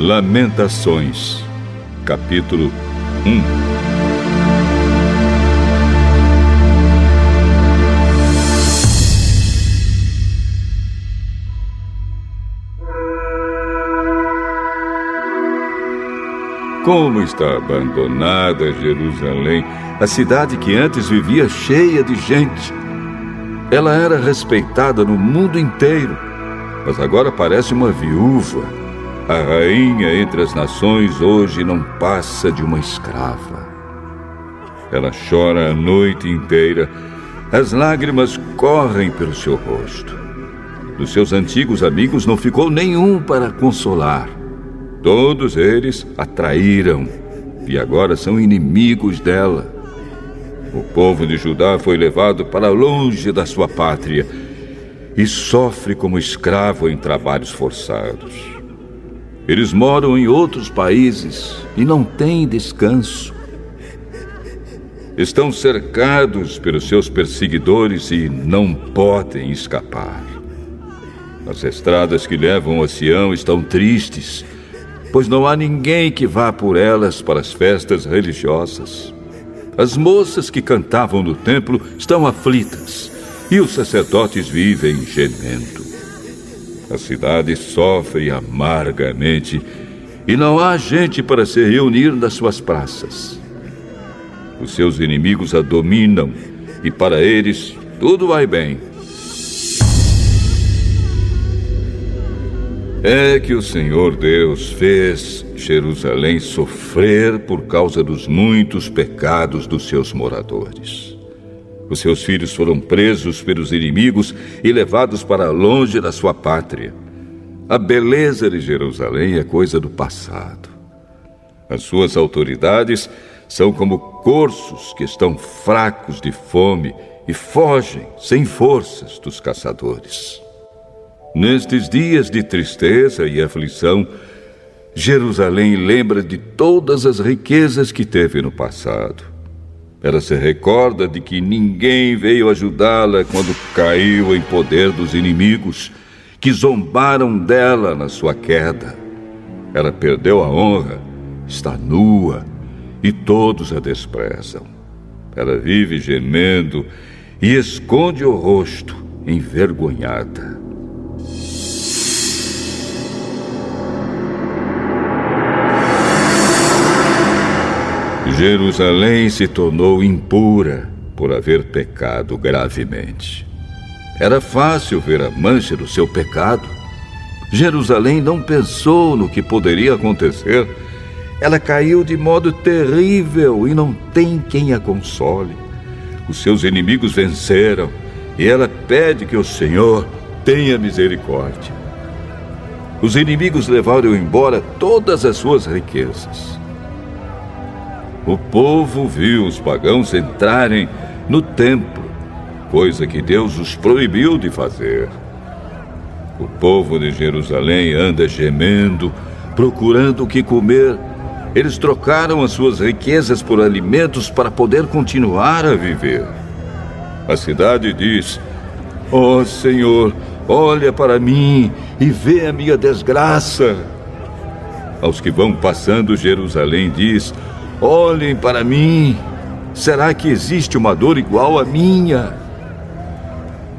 Lamentações, capítulo 1. Como está abandonada Jerusalém, a cidade que antes vivia cheia de gente. Ela era respeitada no mundo inteiro, mas agora parece uma viúva. A rainha entre as nações hoje não passa de uma escrava. Ela chora a noite inteira, as lágrimas correm pelo seu rosto. Dos seus antigos amigos não ficou nenhum para consolar. Todos eles a traíram e agora são inimigos dela. O povo de Judá foi levado para longe da sua pátria e sofre como escravo em trabalhos forçados. Eles moram em outros países e não têm descanso. Estão cercados pelos seus perseguidores e não podem escapar. As estradas que levam a Sião estão tristes, pois não há ninguém que vá por elas para as festas religiosas. As moças que cantavam no templo estão aflitas, e os sacerdotes vivem gemendo. A cidade sofre amargamente, e não há gente para se reunir nas suas praças. Os seus inimigos a dominam, e para eles tudo vai bem. É que o Senhor Deus fez Jerusalém sofrer por causa dos muitos pecados dos seus moradores. Os seus filhos foram presos pelos inimigos e levados para longe da sua pátria. A beleza de Jerusalém é coisa do passado. As suas autoridades são como corços que estão fracos de fome e fogem sem forças dos caçadores. Nestes dias de tristeza e aflição, Jerusalém lembra de todas as riquezas que teve no passado. Ela se recorda de que ninguém veio ajudá-la quando caiu em poder dos inimigos, que zombaram dela na sua queda. Ela perdeu a honra, está nua, e todos a desprezam. Ela vive gemendo e esconde o rosto, envergonhada. Jerusalém se tornou impura por haver pecado gravemente. Era fácil ver a mancha do seu pecado. Jerusalém não pensou no que poderia acontecer. Ela caiu de modo terrível e não tem quem a console. Os seus inimigos venceram e ela pede que o Senhor tenha misericórdia. Os inimigos levaram embora todas as suas riquezas. O povo viu os pagãos entrarem no templo, coisa que Deus os proibiu de fazer. O povo de Jerusalém anda gemendo, procurando o que comer. Eles trocaram as suas riquezas por alimentos para poder continuar a viver. A cidade diz: "Ó Senhor, olha para mim e vê a minha desgraça." Aos que vão passando, Jerusalém diz: "Olhem para mim, será que existe uma dor igual à minha?"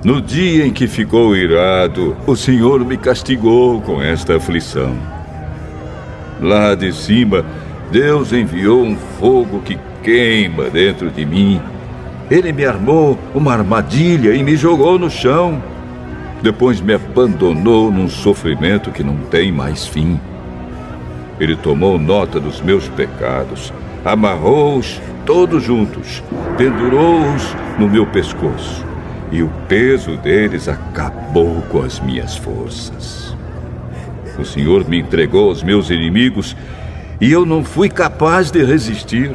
No dia em que ficou irado, o Senhor me castigou com esta aflição. Lá de cima, Deus enviou um fogo que queima dentro de mim. Ele me armou uma armadilha e me jogou no chão. Depois me abandonou num sofrimento que não tem mais fim. Ele tomou nota dos meus pecados, amarrou-os todos juntos, pendurou-os no meu pescoço, e o peso deles acabou com as minhas forças. O Senhor me entregou aos meus inimigos e eu não fui capaz de resistir.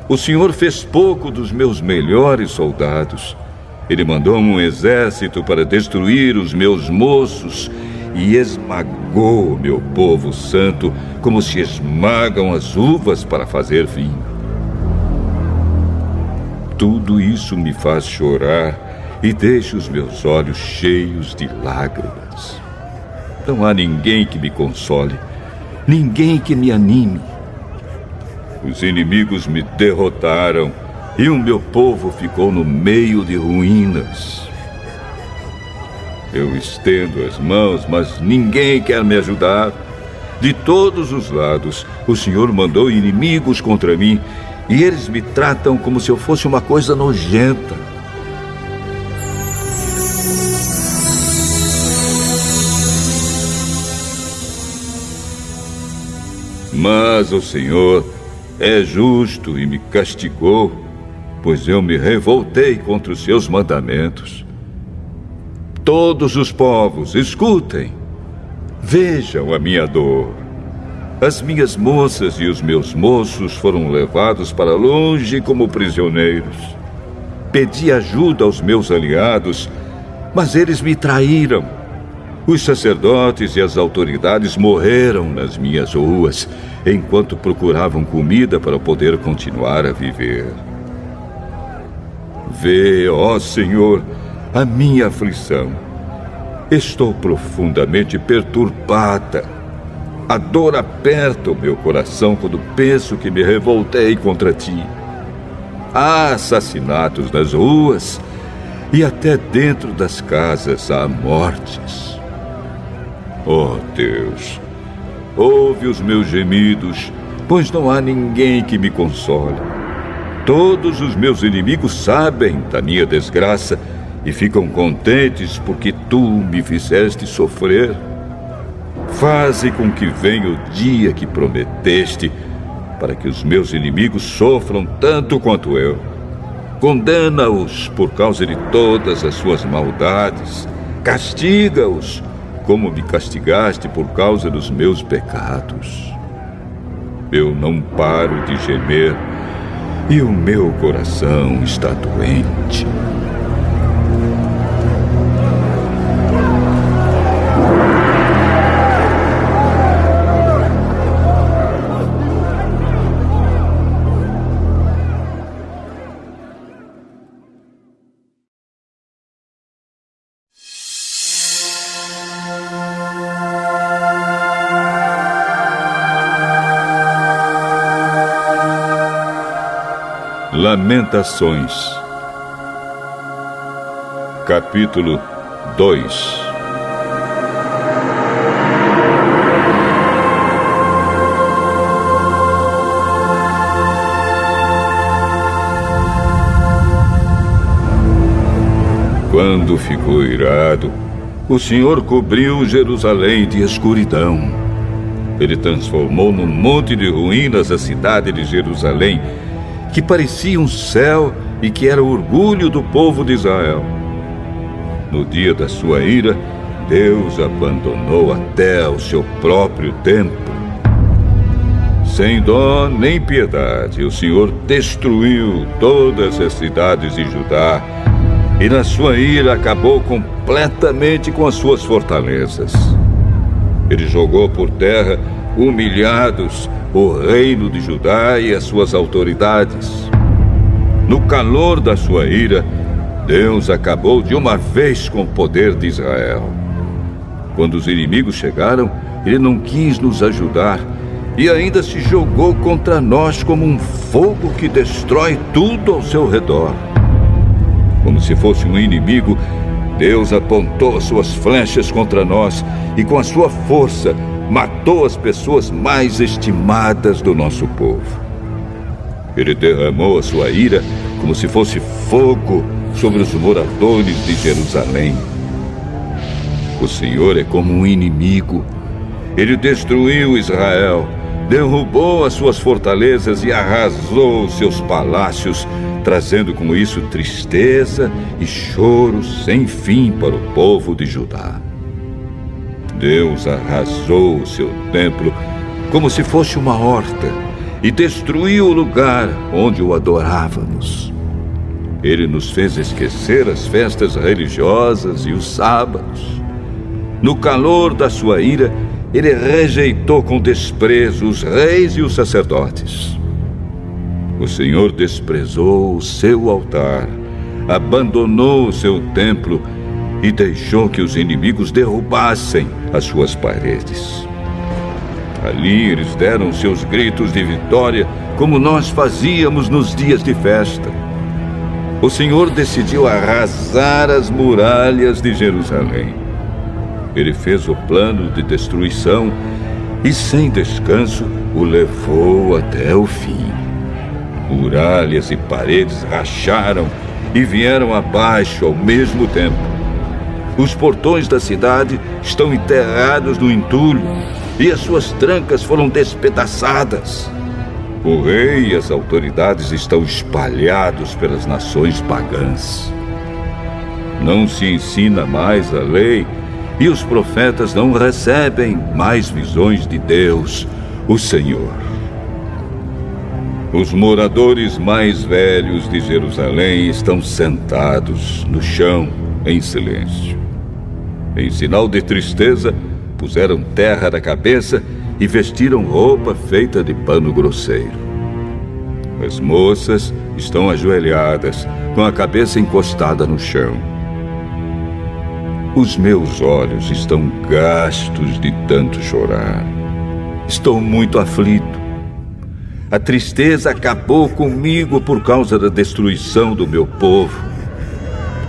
O Senhor fez pouco dos meus melhores soldados. Ele mandou um exército para destruir os meus moços e esmagou o meu povo santo como se esmagam as uvas para fazer vinho. Tudo isso me faz chorar e deixa os meus olhos cheios de lágrimas. Não há ninguém que me console, ninguém que me anime. Os inimigos me derrotaram e o meu povo ficou no meio de ruínas. Eu estendo as mãos, mas ninguém quer me ajudar. De todos os lados, o Senhor mandou inimigos contra mim e eles me tratam como se eu fosse uma coisa nojenta. Mas o Senhor é justo e me castigou, pois eu me revoltei contra os seus mandamentos. Todos os povos, escutem, vejam a minha dor. As minhas moças e os meus moços foram levados para longe como prisioneiros. Pedi ajuda aos meus aliados, mas eles me traíram. Os sacerdotes e as autoridades morreram nas minhas ruas, enquanto procuravam comida para poder continuar a viver. Vê, ó Senhor, a minha aflição. Estou profundamente perturbada. A dor aperta o meu coração quando penso que me revoltei contra ti. Há assassinatos nas ruas e até dentro das casas há mortes. Ó Deus, ouve os meus gemidos, pois não há ninguém que me console. Todos os meus inimigos sabem da minha desgraça e ficam contentes porque tu me fizeste sofrer. Faze com que venha o dia que prometeste, para que os meus inimigos sofram tanto quanto eu. Condena-os por causa de todas as suas maldades. Castiga-os, como me castigaste por causa dos meus pecados. Eu não paro de gemer e o meu coração está doente. Lamentações, capítulo 2. Quando ficou irado, o Senhor cobriu Jerusalém de escuridão. Ele transformou num monte de ruínas a cidade de Jerusalém, que parecia um céu e que era orgulho do povo de Israel. No dia da sua ira, Deus abandonou até o seu próprio templo. Sem dó nem piedade, o Senhor destruiu todas as cidades de Judá e na sua ira acabou completamente com as suas fortalezas. Ele jogou por terra, humilhados, o reino de Judá e as suas autoridades. No calor da sua ira, Deus acabou de uma vez com o poder de Israel. Quando os inimigos chegaram, ele não quis nos ajudar e ainda se jogou contra nós como um fogo que destrói tudo ao seu redor. Como se fosse um inimigo, Deus apontou as suas flechas contra nós e com a sua força matou as pessoas mais estimadas do nosso povo. Ele derramou a sua ira como se fosse fogo sobre os moradores de Jerusalém. O Senhor é como um inimigo. Ele destruiu Israel, derrubou as suas fortalezas e arrasou os seus palácios, trazendo com isso tristeza e choro sem fim para o povo de Judá. Deus arrasou o seu templo como se fosse uma horta e destruiu o lugar onde o adorávamos. Ele nos fez esquecer as festas religiosas e os sábados. No calor da sua ira, ele rejeitou com desprezo os reis e os sacerdotes. O Senhor desprezou o seu altar, abandonou o seu templo e deixou que os inimigos derrubassem as suas paredes. Ali eles deram seus gritos de vitória, como nós fazíamos nos dias de festa. O Senhor decidiu arrasar as muralhas de Jerusalém. Ele fez o plano de destruição e, sem descanso, o levou até o fim. Muralhas e paredes racharam e vieram abaixo ao mesmo tempo. Os portões da cidade estão enterrados no entulho e as suas trancas foram despedaçadas. O rei e as autoridades estão espalhados pelas nações pagãs. Não se ensina mais a lei e os profetas não recebem mais visões de Deus, o Senhor. Os moradores mais velhos de Jerusalém estão sentados no chão em silêncio. Em sinal de tristeza, puseram terra na cabeça e vestiram roupa feita de pano grosseiro. As moças estão ajoelhadas, com a cabeça encostada no chão. Os meus olhos estão gastos de tanto chorar. Estou muito aflito. A tristeza acabou comigo por causa da destruição do meu povo.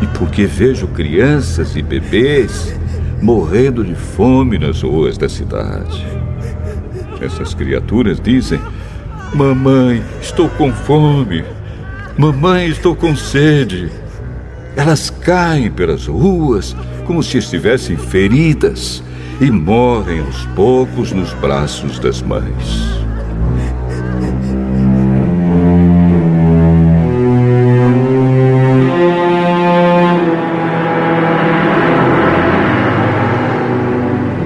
E porque vejo crianças e bebês morrendo de fome nas ruas da cidade. Essas criaturas dizem: mamãe, estou com fome. Mamãe, estou com sede. Elas caem pelas ruas como se estivessem feridas e morrem aos poucos nos braços das mães.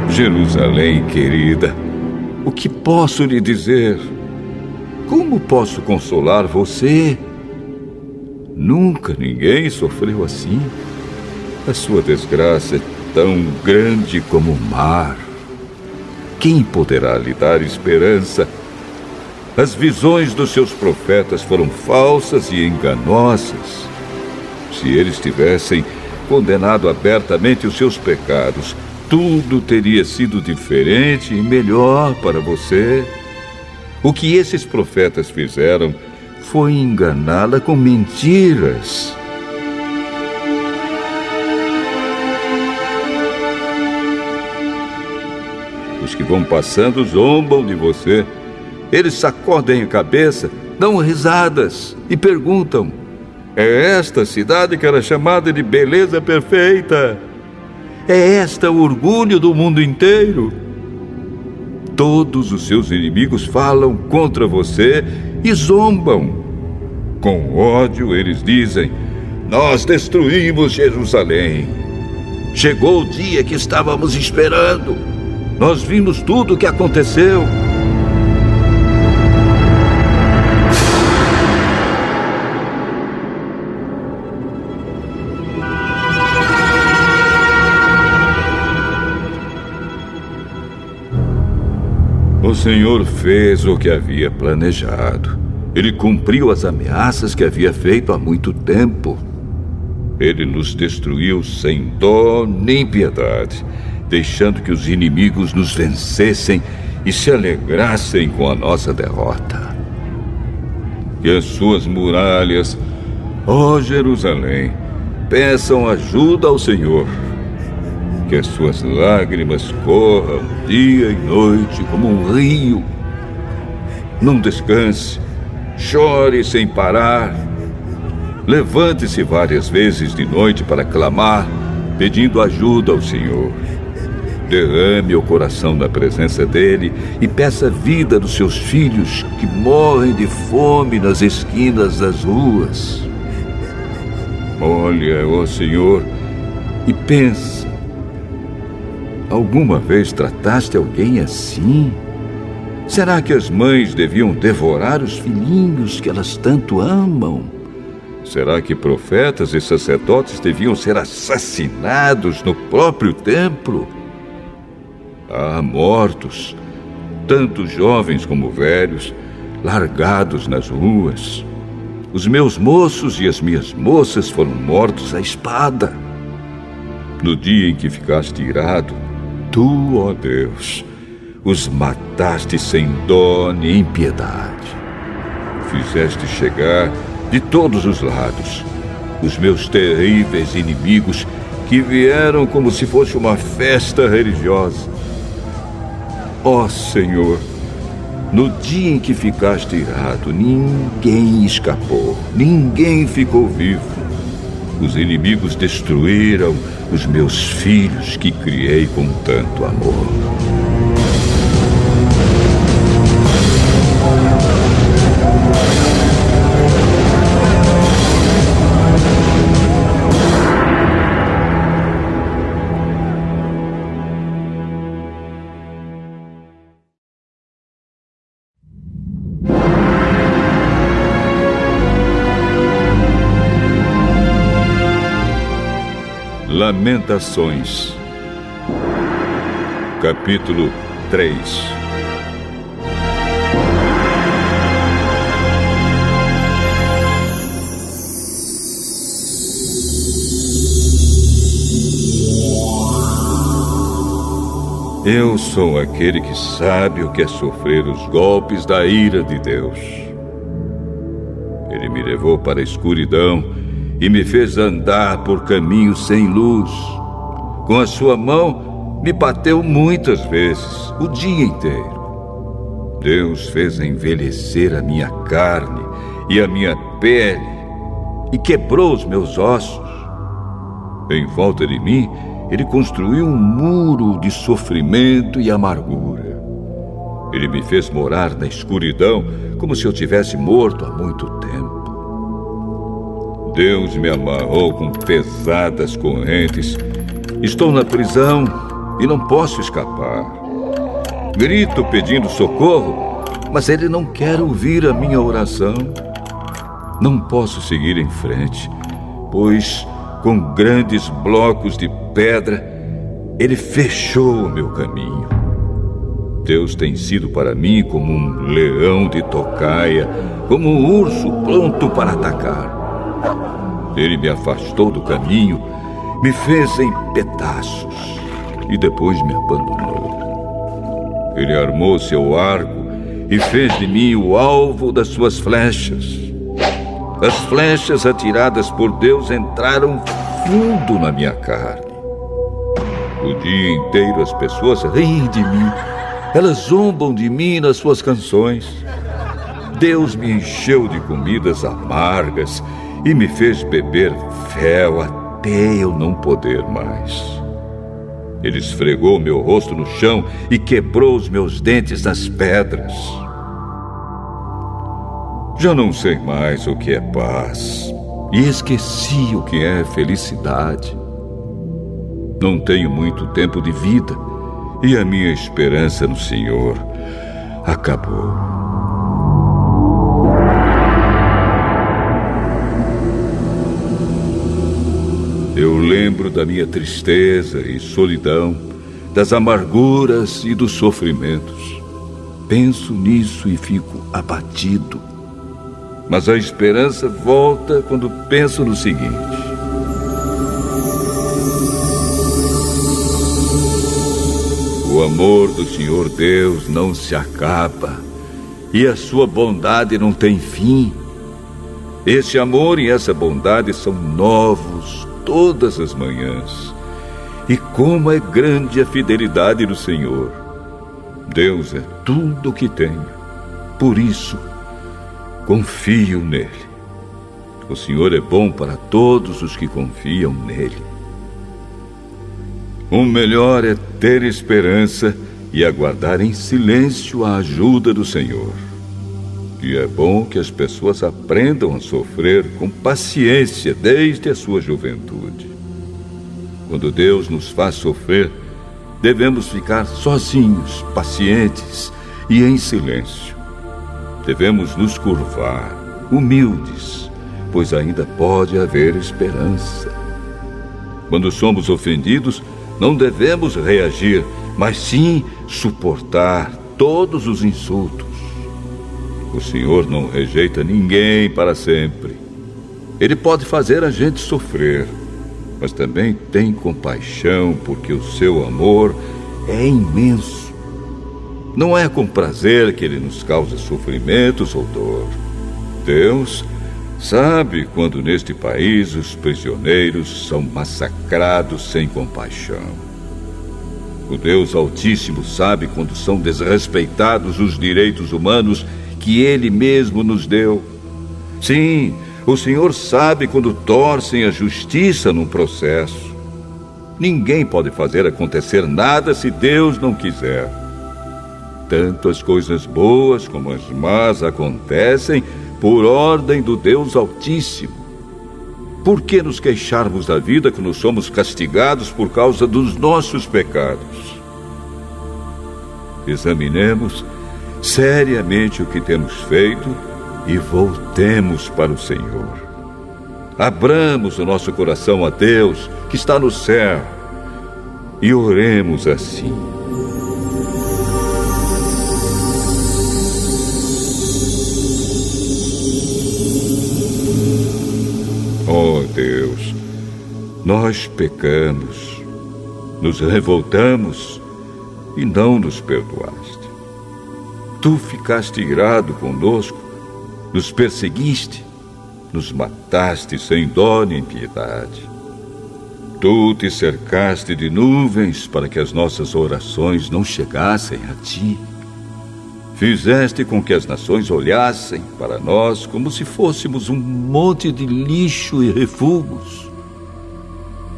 Jerusalém, querida, o que posso lhe dizer? Como posso consolar você? Nunca ninguém sofreu assim. A sua desgraça é tão grande como o mar. Quem poderá lhe dar esperança? As visões dos seus profetas foram falsas e enganosas. Se eles tivessem condenado abertamente os seus pecados, tudo teria sido diferente e melhor para você. O que esses profetas fizeram foi enganá-la com mentiras. Os que vão passando zombam de você. Eles sacodem a cabeça, dão risadas e perguntam: é esta a cidade que era chamada de beleza perfeita? É esta o orgulho do mundo inteiro? Todos os seus inimigos falam contra você e zombam. Com ódio eles dizem: nós destruímos Jerusalém. Chegou o dia que estávamos esperando. Nós vimos tudo o que aconteceu. O Senhor fez o que havia planejado. Ele cumpriu as ameaças que havia feito há muito tempo. Ele nos destruiu sem dó nem piedade, deixando que os inimigos nos vencessem e se alegrassem com a nossa derrota. Que as suas muralhas, ó Jerusalém, peçam ajuda ao Senhor. Que as suas lágrimas corram dia e noite como um rio. Não descanse, chore sem parar. Levante-se várias vezes de noite para clamar, pedindo ajuda ao Senhor. Derrame o coração na presença dele e peça a vida dos seus filhos que morrem de fome nas esquinas das ruas. Olha, ó Senhor, e pensa: alguma vez trataste alguém assim? Será que as mães deviam devorar os filhinhos que elas tanto amam? Será que profetas e sacerdotes deviam ser assassinados no próprio templo? Há mortos, tanto jovens como velhos, largados nas ruas. Os meus moços e as minhas moças foram mortos à espada. No dia em que ficaste irado, tu, ó Deus, Os mataste sem dó nem piedade. Fizeste chegar de todos os lados os meus terríveis inimigos, que vieram como se fosse uma festa religiosa. Ó Senhor, no dia em que ficaste irado, ninguém escapou, ninguém ficou vivo. Os inimigos destruíram os meus filhos que criei com tanto amor. Lamentações, capítulo 3. Eu sou aquele que sabe o que é sofrer os golpes da ira de Deus. Ele me levou para a escuridão e me fez andar por caminhos sem luz. Com a sua mão, me bateu muitas vezes, o dia inteiro. Deus fez envelhecer a minha carne e a minha pele e quebrou os meus ossos. Em volta de mim, Ele construiu um muro de sofrimento e amargura. Ele me fez morar na escuridão como se eu tivesse morto há muito tempo. Deus me amarrou com pesadas correntes. Estou na prisão e não posso escapar. Grito pedindo socorro, mas Ele não quer ouvir a minha oração. Não posso seguir em frente, pois com grandes blocos de pedra, Ele fechou o meu caminho. Deus tem sido para mim como um leão de tocaia, como um urso pronto para atacar. Ele me afastou do caminho, me fez em pedaços e depois me abandonou. Ele armou seu arco e fez de mim o alvo das suas flechas. As flechas atiradas por Deus entraram fundo na minha carne. O dia inteiro as pessoas riem de mim. Elas zombam de mim nas suas canções. Deus me encheu de comidas amargas e me fez beber fel até eu não poder mais. Ele esfregou meu rosto no chão e quebrou os meus dentes nas pedras. Já não sei mais o que é paz e esqueci o que é felicidade. Não tenho muito tempo de vida e a minha esperança no Senhor acabou. Eu lembro da minha tristeza e solidão, das amarguras e dos sofrimentos. Penso nisso e fico abatido. Mas a esperança volta quando penso no seguinte: o amor do Senhor Deus não se acaba e a sua bondade não tem fim. Esse amor e essa bondade são novos todas as manhãs. E como é grande a fidelidade do Senhor. Deus é tudo o que tenho. Por isso, confio nele. O Senhor é bom para todos os que confiam nele. O melhor é ter esperança e aguardar em silêncio a ajuda do Senhor. E é bom que as pessoas aprendam a sofrer com paciência desde a sua juventude. Quando Deus nos faz sofrer, devemos ficar sozinhos, pacientes e em silêncio. Devemos nos curvar, humildes, pois ainda pode haver esperança. Quando somos ofendidos, não devemos reagir, mas sim suportar todos os insultos. O Senhor não rejeita ninguém para sempre. Ele pode fazer a gente sofrer, mas também tem compaixão porque o seu amor é imenso. Não é com prazer que ele nos causa sofrimentos ou dor. Deus sabe quando neste país os prisioneiros são massacrados sem compaixão. O Deus Altíssimo sabe quando são desrespeitados os direitos humanos que Ele mesmo nos deu. Sim, o Senhor sabe quando torcem a justiça num processo. Ninguém pode fazer acontecer nada se Deus não quiser. Tanto as coisas boas como as más acontecem por ordem do Deus Altíssimo. Por que nos queixarmos da vida quando somos castigados por causa dos nossos pecados? Examinemos seriamente o que temos feito e voltemos para o Senhor. Abramos o nosso coração a Deus, que está no céu, e oremos assim. Ó Deus, nós pecamos, nos revoltamos e não nos perdoaste. Tu ficaste irado conosco, nos perseguiste, nos mataste sem dó nem piedade. Tu te cercaste de nuvens para que as nossas orações não chegassem a ti. Fizeste com que as nações olhassem para nós como se fôssemos um monte de lixo e refugos.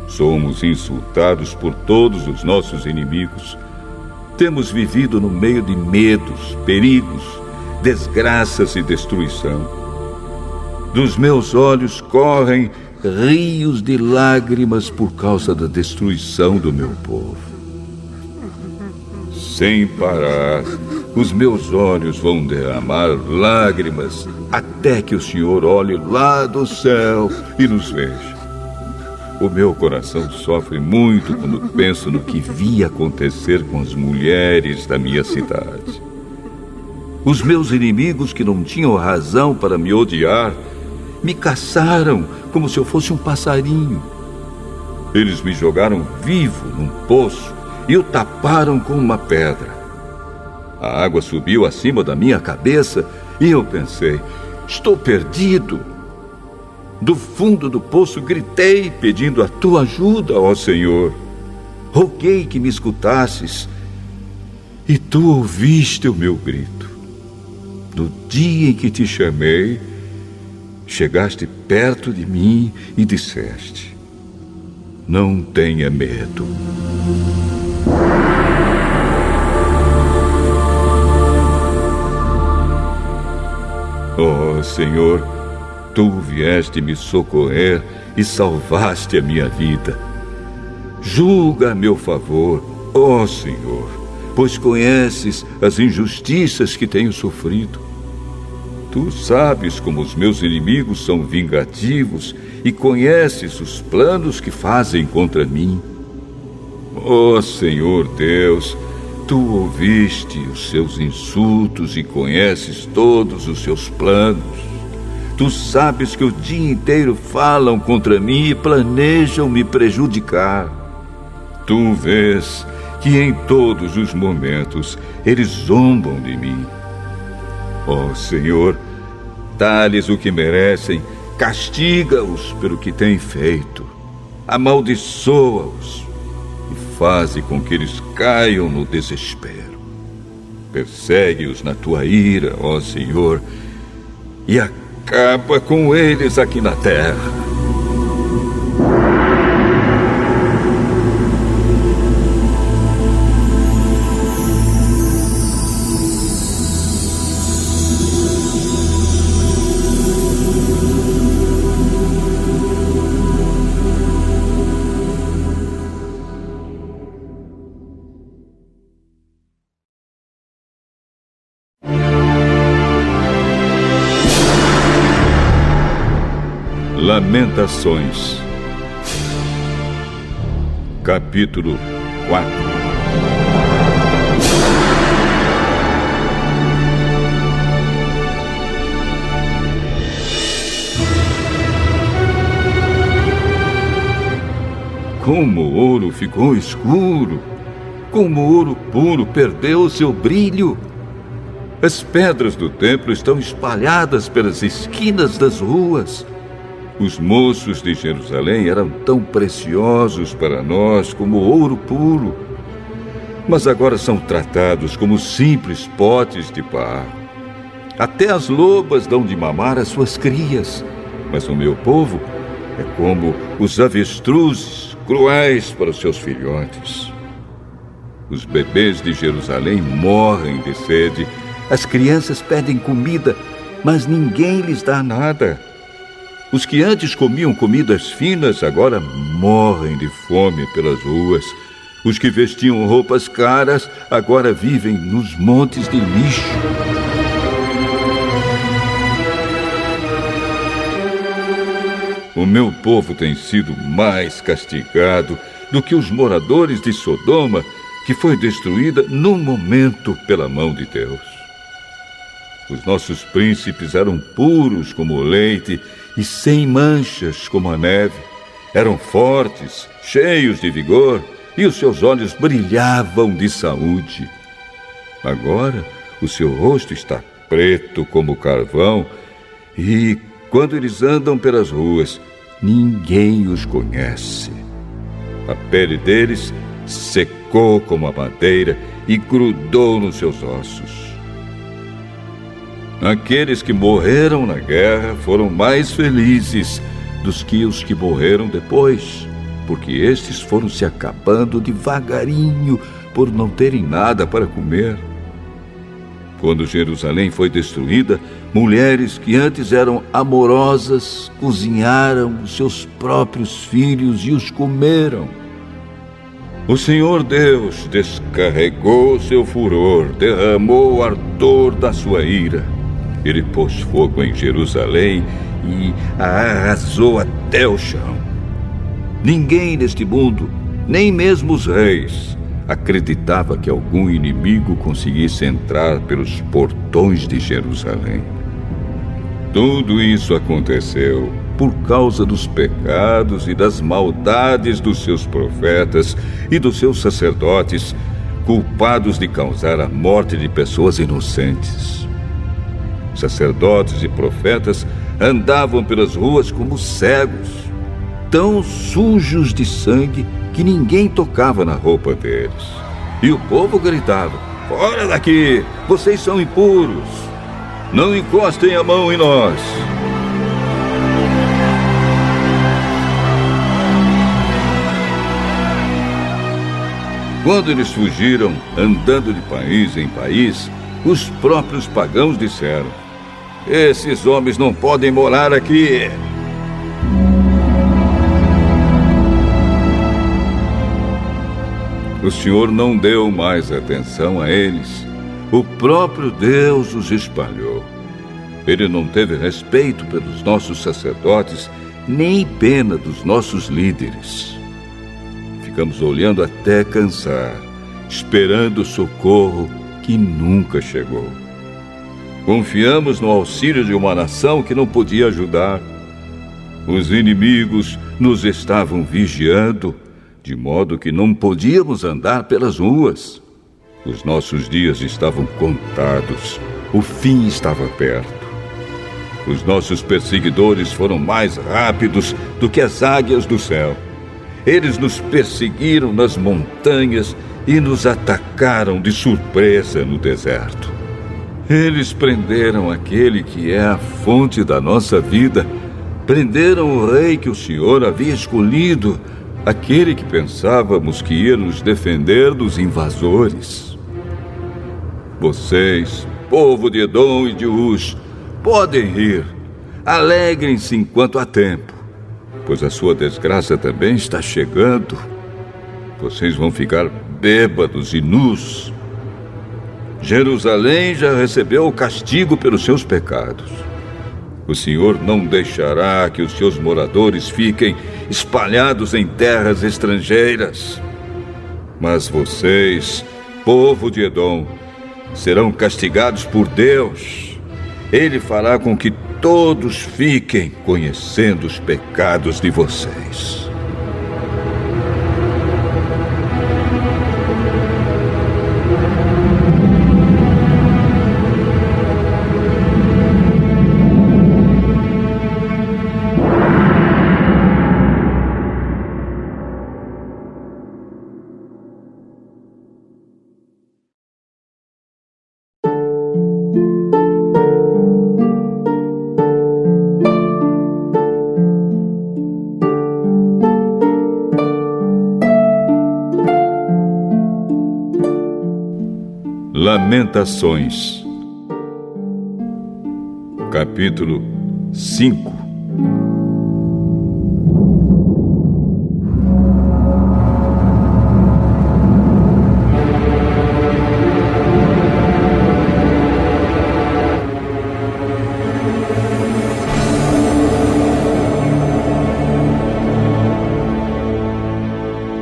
Somos insultados por todos os nossos inimigos. Temos vivido no meio de medos, perigos, desgraças e destruição. Dos meus olhos correm rios de lágrimas por causa da destruição do meu povo. Sem parar, os meus olhos vão derramar lágrimas até que o Senhor olhe lá do céu e nos veja. O meu coração sofre muito quando penso no que vi acontecer com as mulheres da minha cidade. Os meus inimigos, que não tinham razão para me odiar, me caçaram como se eu fosse um passarinho. Eles me jogaram vivo num poço e o taparam com uma pedra. A água subiu acima da minha cabeça e eu pensei: estou perdido. Do fundo do poço gritei pedindo a tua ajuda, ó Senhor. Roguei que me escutasses e tu ouviste o meu grito. No dia em que te chamei, chegaste perto de mim e disseste: não tenha medo. Ó Senhor, tu vieste me socorrer e salvaste a minha vida. Julga a meu favor, ó Senhor, pois conheces as injustiças que tenho sofrido. Tu sabes como os meus inimigos são vingativos e conheces os planos que fazem contra mim. Ó Senhor Deus, tu ouviste os seus insultos e conheces todos os seus planos. Tu sabes que o dia inteiro falam contra mim e planejam me prejudicar. Tu vês que em todos os momentos eles zombam de mim. Ó Senhor, dá-lhes o que merecem, castiga-os pelo que têm feito, amaldiçoa-os e faze com que eles caiam no desespero. Persegue-os na tua ira, ó Senhor, e acaba com eles aqui na terra. Lamentações, capítulo 4. Como o ouro ficou escuro, como o ouro puro perdeu o seu brilho. As pedras do templo estão espalhadas pelas esquinas das ruas. Os moços de Jerusalém eram tão preciosos para nós como ouro puro, mas agora são tratados como simples potes de barro. Até as lobas dão de mamar às suas crias, mas o meu povo é como os avestruzes, cruéis para os seus filhotes. Os bebês de Jerusalém morrem de sede. As crianças pedem comida, mas ninguém lhes dá nada. Os que antes comiam comidas finas agora morrem de fome pelas ruas. Os que vestiam roupas caras agora vivem nos montes de lixo. O meu povo tem sido mais castigado do que os moradores de Sodoma, que foi destruída num momento pela mão de Deus. Os nossos príncipes eram puros como o leite e sem manchas como a neve. Eram fortes, cheios de vigor, e os seus olhos brilhavam de saúde. Agora, o seu rosto está preto como carvão, e quando eles andam pelas ruas, ninguém os conhece. A pele deles secou como a madeira e grudou nos seus ossos. Aqueles que morreram na guerra foram mais felizes dos que os que morreram depois, porque estes foram se acabando devagarinho por não terem nada para comer. Quando Jerusalém foi destruída, mulheres que antes eram amorosas cozinharam os seus próprios filhos e os comeram. O Senhor Deus descarregou seu furor, derramou o ardor da sua ira. Ele pôs fogo em Jerusalém e a arrasou até o chão. Ninguém neste mundo, nem mesmo os reis, acreditava que algum inimigo conseguisse entrar pelos portões de Jerusalém. Tudo isso aconteceu por causa dos pecados e das maldades dos seus profetas e dos seus sacerdotes, culpados de causar a morte de pessoas inocentes. Sacerdotes e profetas andavam pelas ruas como cegos, tão sujos de sangue que ninguém tocava na roupa deles. E o povo gritava: "Fora daqui! Vocês são impuros! Não encostem a mão em nós!" Quando eles fugiram, andando de país em país, os próprios pagãos disseram: "Esses homens não podem morar aqui." O Senhor não deu mais atenção a eles. O próprio Deus os espalhou. Ele não teve respeito pelos nossos sacerdotes, nem pena dos nossos líderes. Ficamos olhando até cansar, esperando o socorro que nunca chegou. Confiamos no auxílio de uma nação que não podia ajudar. Os inimigos nos estavam vigiando, de modo que não podíamos andar pelas ruas. Os nossos dias estavam contados. O fim estava perto. Os nossos perseguidores foram mais rápidos do que as águias do céu. Eles nos perseguiram nas montanhas e nos atacaram de surpresa no deserto. Eles prenderam aquele que é a fonte da nossa vida. Prenderam o rei que o Senhor havia escolhido, aquele que pensávamos que ia nos defender dos invasores. Vocês, povo de Edom e de Uz, podem rir. Alegrem-se enquanto há tempo, pois a sua desgraça também está chegando. Vocês vão ficar bêbados e nus. Jerusalém já recebeu o castigo pelos seus pecados. O Senhor não deixará que os seus moradores fiquem espalhados em terras estrangeiras. Mas vocês, povo de Edom, serão castigados por Deus. Ele fará com que todos fiquem conhecendo os pecados de vocês. Lamentações, capítulo 5.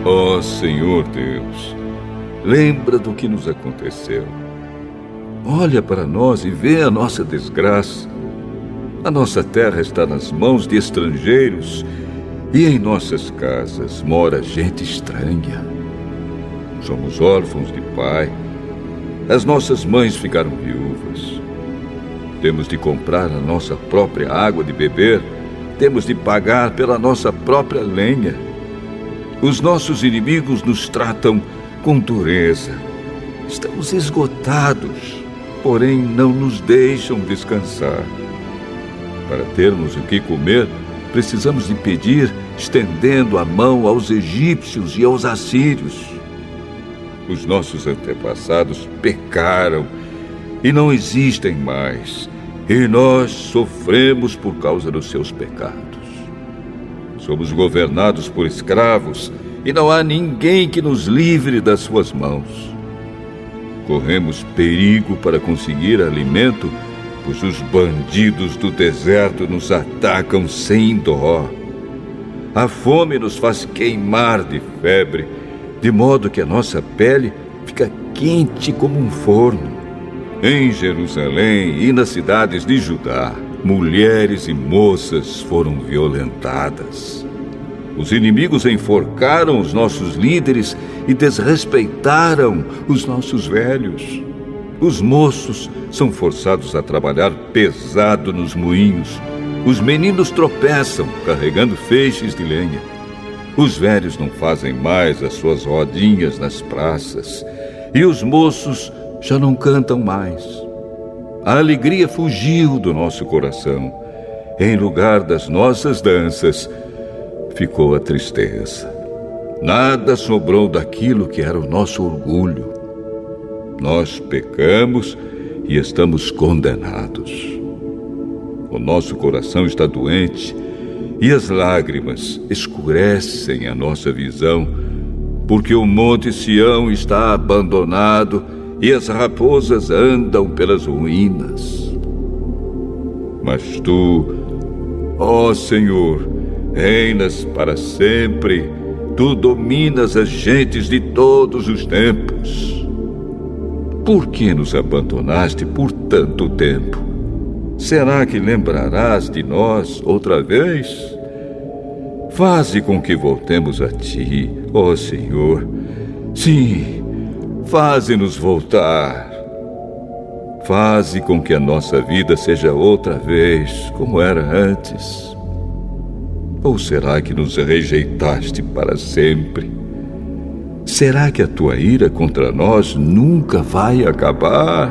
Ó Senhor Deus, lembra do que nos aconteceu. Olha para nós e vê a nossa desgraça. A nossa terra está nas mãos de estrangeiros e em nossas casas mora gente estranha. Somos órfãos de pai. As nossas mães ficaram viúvas. Temos de comprar a nossa própria água de beber. Temos de pagar pela nossa própria lenha. Os nossos inimigos nos tratam com dureza. Estamos esgotados, porém não nos deixam descansar. Para termos o que comer, precisamos de pedir, estendendo a mão aos egípcios e aos assírios. Os nossos antepassados pecaram e não existem mais, e nós sofremos por causa dos seus pecados. Somos governados por escravos e não há ninguém que nos livre das suas mãos. Corremos perigo para conseguir alimento, pois os bandidos do deserto nos atacam sem dó. A fome nos faz queimar de febre, de modo que a nossa pele fica quente como um forno. Em Jerusalém e nas cidades de Judá, mulheres e moças foram violentadas. Os inimigos enforcaram os nossos líderes e desrespeitaram os nossos velhos. Os moços são forçados a trabalhar pesado nos moinhos. Os meninos tropeçam carregando feixes de lenha. Os velhos não fazem mais as suas rodinhas nas praças. E os moços já não cantam mais. A alegria fugiu do nosso coração. Em lugar das nossas danças, ficou a tristeza. Nada sobrou daquilo que era o nosso orgulho. Nós pecamos e estamos condenados. O nosso coração está doente e as lágrimas escurecem a nossa visão, porque o monte Sião está abandonado e as raposas andam pelas ruínas. Mas tu, ó Senhor, reinas para sempre. Tu dominas as gentes de todos os tempos. Por que nos abandonaste por tanto tempo? Será que lembrarás de nós outra vez? Faze com que voltemos a ti, ó Senhor. Sim, faze-nos voltar. Faze com que a nossa vida seja outra vez como era antes. Ou será que nos rejeitaste para sempre? Será que a tua ira contra nós nunca vai acabar?